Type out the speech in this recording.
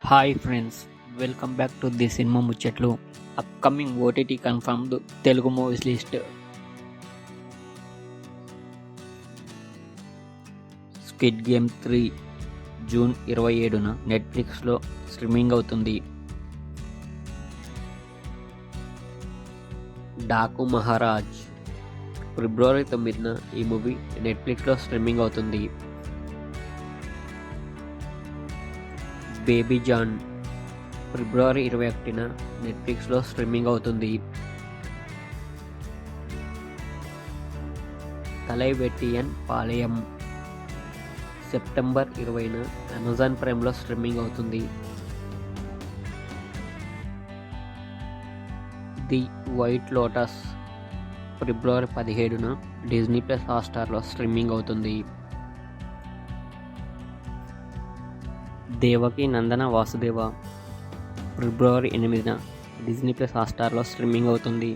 Hi friends, welcome back to the cinema Muchatlu. Upcoming OTT confirmed Telugu movies list. Squid game 3 June 27న నెట్ఫ్లిక్స్లో streaming అవుతుంది. డాకు మహారాజ్ ఫిబ్రవరి 9న ఈ movie నెట్ఫ్లిక్స్లో streaming అవుతుంది. బేబీ జాన్ ఫిబ్రవరి 21న నెట్ఫ్లిక్స్లో స్ట్రీమింగ్ అవుతుంది. తలైవెట్టియన్ పాళయం సెప్టెంబర్ 20న అమెజాన్ ప్రైమ్లో స్ట్రీమింగ్ అవుతుంది. ది వైట్ లోటస్ ఫిబ్రవరి 17న డిజ్నీ ప్లస్ హాట్‌స్టార్లో స్ట్రీమింగ్ అవుతుంది. దేవకి నందన వాసుదేవ ఫిబ్రవరి 8న డిజ్నీ ప్లస్ హాట్‌స్టార్లో స్ట్రీమింగ్ అవుతుంది.